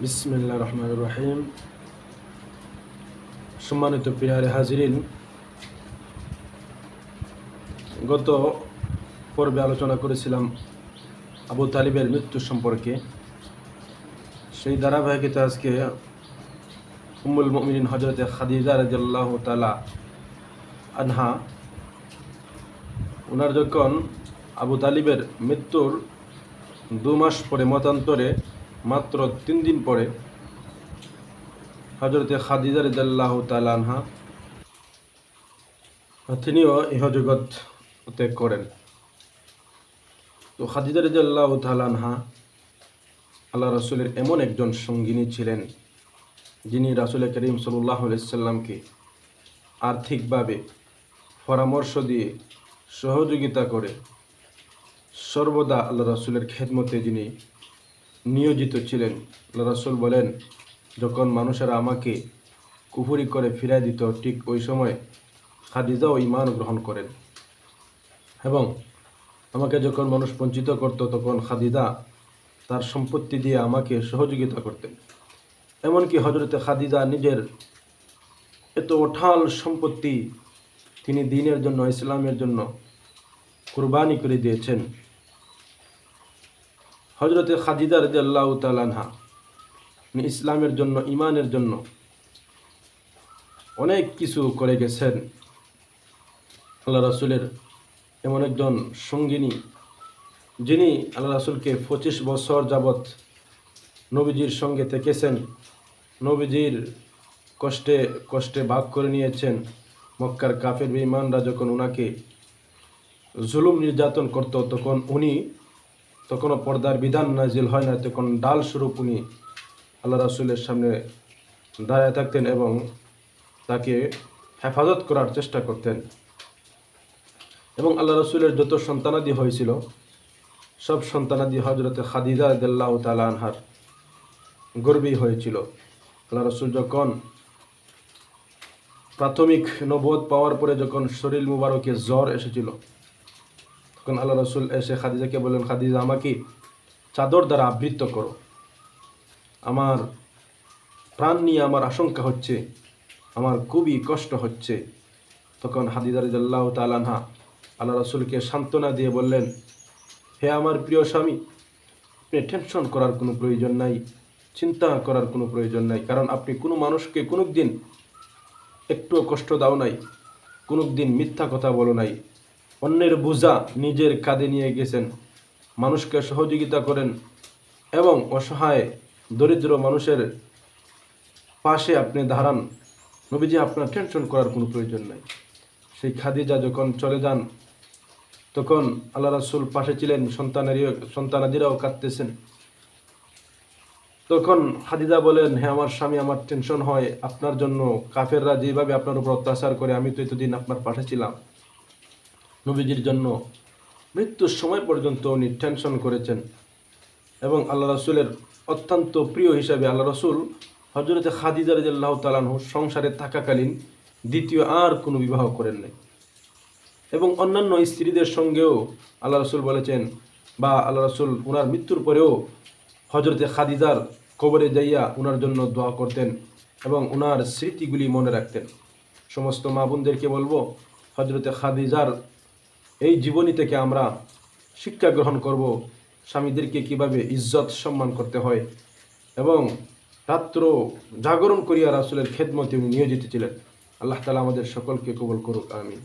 বিসমিল্লাহির রহমানির রহিম। সম্মানিত প্রিয় হাজিরিন, গত পর্বে আলোচনা করেছিলাম আবু তালিবের মৃত্যু সম্পর্কে। সেই ধারাবাহিকতা আজকে উম্মুল মুমিনিন হযরতে খাদিজা রাদিয়াল্লাহু তাআলা আনহা, ওনার যখন আবু তালিবের মৃত্যুর 2 মাস পরে, মতান্তরে মাত্র 3 দিন পরে হযরতে খাদিজা রাদিয়াল্লাহু তাআলা আনহা তিনিও ইহজগৎ ত্যাগ করেন। তো খাদিজা রাদিয়াল্লাহু তাআলা আনহা আল্লাহ রাসূলের এমন একজন সঙ্গিনী ছিলেন, যিনি রাসূল করিম সাল্লাল্লাহু আলাইহি সাল্লামকে আর্থিকভাবে পরামর্শ দিয়ে সহযোগিতা করে সর্বদা আল্লাহ রাসূলের খেদমতে যিনি নিয়োজিত ছিলেন। আল্লাহ রাসূল বলেন, যখন মানুষেরা আমাকে কুফরি করে ফিরাই দিত, ঠিক ওই সময় খাদিজাও ঈমান গ্রহণ করেন, এবং আমাকে যখন মানুষ বঞ্চিত করত, তখন খাদিজা তার সম্পত্তি দিয়ে আমাকে সহযোগিতা করতেন। এমনকি হযরতে খাদিজা নিজের এত অঢাল সম্পত্তি তিনি দ্বীনের জন্য, ইসলামের জন্য কুরবানি করে দিয়েছেন। হযরতে খাদিজা রাদিয়াল্লাহু তাআলা আনহা ইসলামের জন্য, ঈমানের জন্য অনেক কিছু করে গেছেন। আল্লাহ রাসূলের এমন একজন সঙ্গিনী, যিনি আল্লাহ রাসূলকে 25 বছর যাবৎ নবীজির সঙ্গে থেকেছেন, নবীজির কষ্টে কষ্টে ভাগ করে নিয়েছেন। মক্কার কাফের বেঈমানরা যখন ওনাকে জুলুম নির্যাতন করত, তখনও পর্দার বিধান নাজিল হয় না, তখন ডাল স্বরূপ উনি আল্লাহ রাসূলের সামনে দাঁড়ায় থাকতেন এবং তাকে হেফাজত করার চেষ্টা করতেন। এবং আল্লাহ রাসূলের যত সন্তানাদি হয়েছিল, সব সন্তানাদি হযরতে খাদিজা রাদিয়াল্লাহু তাআলা আনহার গর্বেই হয়েছিল। আল্লাহ রাসূল যখন প্রাথমিক নবুয়ত পাওয়ার পরে যখন শরীর মুবারকে জ্বর এসেছিল, তখন আল্লাহ রাসূল এসে খাদিজাকে বললেন, খাদিজা, আমাকে চাদর দ্বারা আবৃত করো, আমার প্রাণ নিয়ে আমার আশঙ্কা হচ্ছে, আমার খুবই কষ্ট হচ্ছে। তখন খাদিজা রাদিয়াল্লাহু তাআলা আনহা আল্লাহ রাসূলকে সান্ত্বনা দিয়ে বললেন, হে আমার প্রিয় স্বামী, আপনি টেনশন করার কোনো প্রয়োজন নাই, চিন্তা করার কোনো প্রয়োজন নাই, কারণ আপনি কোনো মানুষকে কোনো দিন একটুও কষ্ট দাও নাই, কোনো দিন মিথ্যা কথা বলো নাই, অন্যের বোঝা নিজের কাঁধে নিয়ে গেছেন, মানুষকে সহযোগিতা করেন এবং অসহায় দরিদ্র মানুষের পাশে আপনি দাঁড়ান। নবীজি, আপনার টেনশন করার কোনো প্রয়োজন নাই। সেই খাদিজা যখন চলে যান, তখন আল্লাহ রাসূল পাশে ছিলেন, সন্তানাদিরাও কাঁদতেছেন। তখন খাদিজা বলেন, হে আমার স্বামী, আমার টেনশন হয় আপনার জন্য। কাফেররা যেভাবে আপনার উপর অত্যাচার করে, আমি তো এতদিন আপনার পাশে ছিলাম। নবীজির জন্য মৃত্যুর সময় পর্যন্ত উনি টেনশন করেছেন। এবং আল্লাহ রাসূলের অত্যন্ত প্রিয় হিসাবে আল্লাহ রাসূল হযরতে খাদিজা রাদিয়াল্লাহু তাআলা আনহু সংসারে থাকাকালীন দ্বিতীয় আর কোনো বিবাহ করেন নাই। এবং অন্যান্য স্ত্রীদের সঙ্গেও আল্লাহ রাসূল বলেছেন, বা আল্লাহ রাসূল ওনার মৃত্যুর পরেও হযরতে খাদিজার কবরে যাইয়া ওনার জন্য দোয়া করতেন এবং ওনার স্মৃতিগুলি মনে রাখতেন। সমস্ত মা বোনদেরকে বলবো, হযরতে খাদিজার এই জীবনী থেকে আমরা শিক্ষা গ্রহণ করব, স্বামীদেরকে কিভাবে ইজ্জত সম্মান করতে হয়, এবং রাত্র জাগরণ করিয়া রাসূলের খেদমতে উনি নিয়োজিত ছিলেন। আল্লাহ তাআলা আমাদের সকলকে কবুল করুক, আমিন।